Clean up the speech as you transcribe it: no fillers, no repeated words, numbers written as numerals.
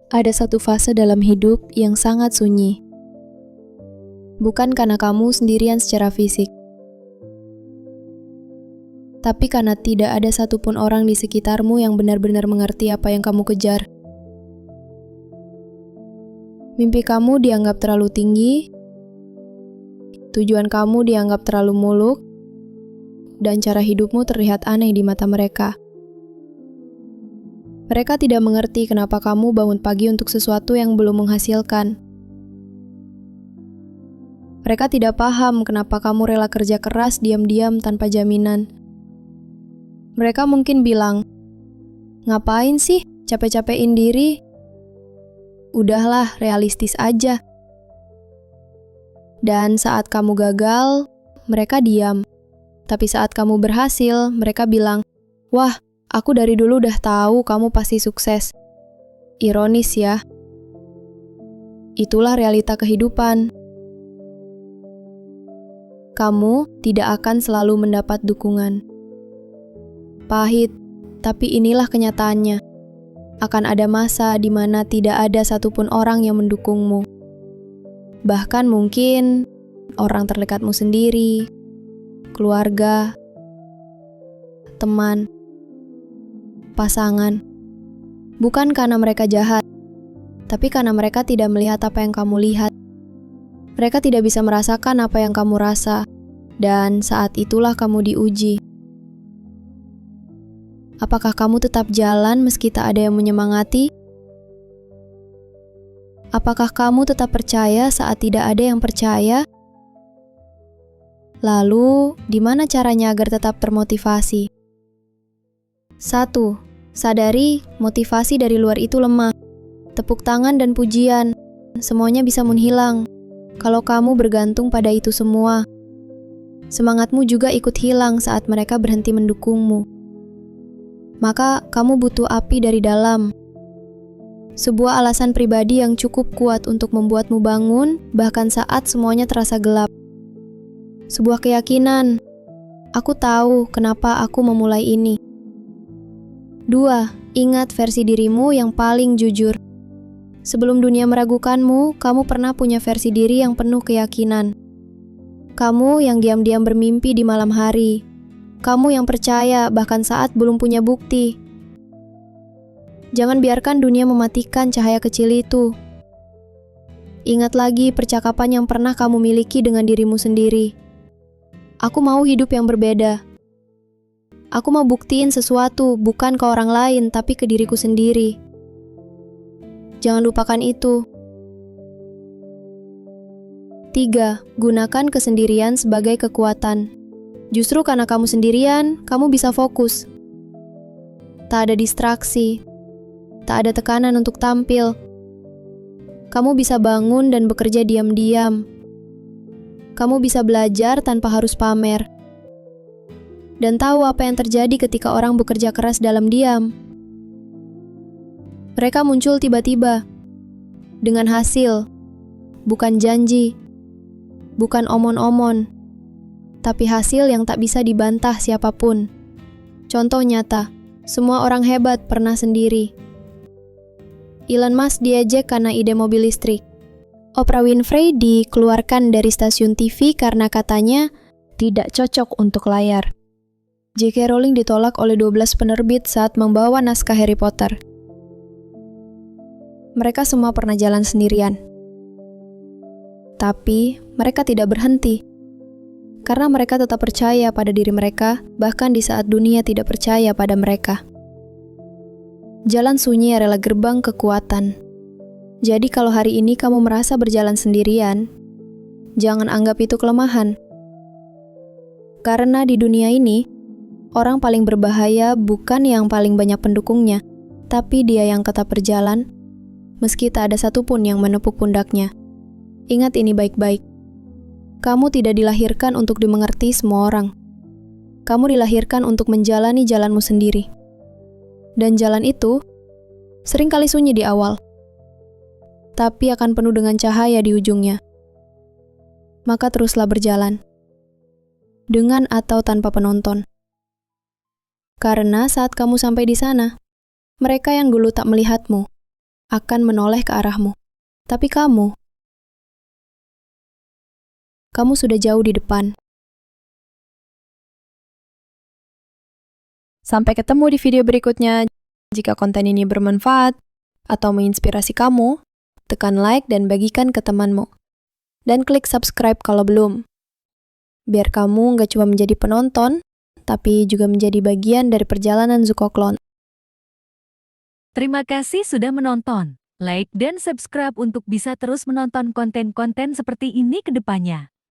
Ada satu fase dalam hidup yang sangat sunyi. Bukan karena kamu sendirian secara fisik, tapi karena tidak ada satupun orang di sekitarmu yang benar-benar mengerti apa yang kamu kejar. Mimpi kamu dianggap terlalu tinggi, tujuan kamu dianggap terlalu muluk, dan cara hidupmu terlihat aneh di mata mereka. Mereka tidak mengerti kenapa kamu bangun pagi untuk sesuatu yang belum menghasilkan. Mereka tidak paham kenapa kamu rela kerja keras diam-diam tanpa jaminan. Mereka mungkin bilang, "Ngapain sih capek-capekin diri? Udahlah, realistis aja." Dan saat kamu gagal, mereka diam. Tapi saat kamu berhasil, mereka bilang, "Wah, aku dari dulu udah tahu kamu pasti sukses." Ironis ya. Itulah realita kehidupan. Kamu tidak akan selalu mendapat dukungan. Pahit, tapi inilah kenyataannya. Akan ada masa di mana tidak ada satupun orang yang mendukungmu. Bahkan mungkin orang terdekatmu sendiri, keluarga, teman, pasangan. Bukan karena mereka jahat, tapi karena mereka tidak melihat apa yang kamu lihat. Mereka tidak bisa merasakan apa yang kamu rasa, dan saat itulah kamu diuji. Apakah kamu tetap jalan meski tak ada yang menyemangati? Apakah kamu tetap percaya saat tidak ada yang percaya? Lalu, di mana caranya agar tetap termotivasi? 1. Sadari motivasi dari luar itu lemah. Tepuk tangan dan pujian, semuanya bisa menghilang kalau kamu bergantung pada itu semua. Semangatmu juga ikut hilang saat mereka berhenti mendukungmu. Maka kamu butuh api dari dalam. Sebuah alasan pribadi yang cukup kuat untuk membuatmu bangun, bahkan saat semuanya terasa gelap. Sebuah keyakinan, aku tahu kenapa aku memulai ini. 2. Ingat versi dirimu yang paling jujur. Sebelum dunia meragukanmu, kamu pernah punya versi diri yang penuh keyakinan. Kamu yang diam-diam bermimpi di malam hari. Kamu yang percaya bahkan saat belum punya bukti. Jangan biarkan dunia mematikan cahaya kecil itu. Ingat lagi percakapan yang pernah kamu miliki dengan dirimu sendiri. Aku mau hidup yang berbeda. Aku mau buktiin sesuatu, bukan ke orang lain, tapi ke diriku sendiri. Jangan lupakan itu. 3. Gunakan kesendirian sebagai kekuatan. Justru karena kamu sendirian, kamu bisa fokus. Tak ada distraksi. Tak ada tekanan untuk tampil. Kamu bisa bangun dan bekerja diam-diam. Kamu bisa belajar tanpa harus pamer. Dan tahu apa yang terjadi ketika orang bekerja keras dalam diam. Mereka muncul tiba-tiba, dengan hasil, bukan janji, bukan omon-omon, tapi hasil yang tak bisa dibantah siapapun. Contoh nyata, semua orang hebat pernah sendiri. Elon Musk diejek karena ide mobil listrik. Oprah Winfrey dikeluarkan dari stasiun TV karena katanya tidak cocok untuk layar. J.K. Rowling ditolak oleh 12 penerbit saat membawa naskah Harry Potter. Mereka semua pernah jalan sendirian. Tapi, mereka tidak berhenti. Karena mereka tetap percaya pada diri mereka, bahkan di saat dunia tidak percaya pada mereka. Jalan sunyi adalah gerbang kekuatan. Jadi kalau hari ini kamu merasa berjalan sendirian, jangan anggap itu kelemahan. Karena di dunia ini, orang paling berbahaya bukan yang paling banyak pendukungnya, tapi dia yang tetap berjalan, meski tak ada satupun yang menepuk pundaknya. Ingat ini baik-baik. Kamu tidak dilahirkan untuk dimengerti semua orang. Kamu dilahirkan untuk menjalani jalanmu sendiri. Dan jalan itu seringkali sunyi di awal, tapi akan penuh dengan cahaya di ujungnya. Maka teruslah berjalan, dengan atau tanpa penonton. Karena saat kamu sampai di sana, mereka yang dulu tak melihatmu akan menoleh ke arahmu. Tapi kamu sudah jauh di depan. Sampai ketemu di video berikutnya. Jika konten ini bermanfaat atau menginspirasi kamu, tekan like dan bagikan ke temanmu. Dan klik subscribe kalau belum. Biar kamu nggak cuma menjadi penonton, tapi juga menjadi bagian dari perjalanan Zukoklon. Terima kasih sudah menonton. Like dan subscribe untuk bisa terus menonton konten-konten seperti ini ke depannya.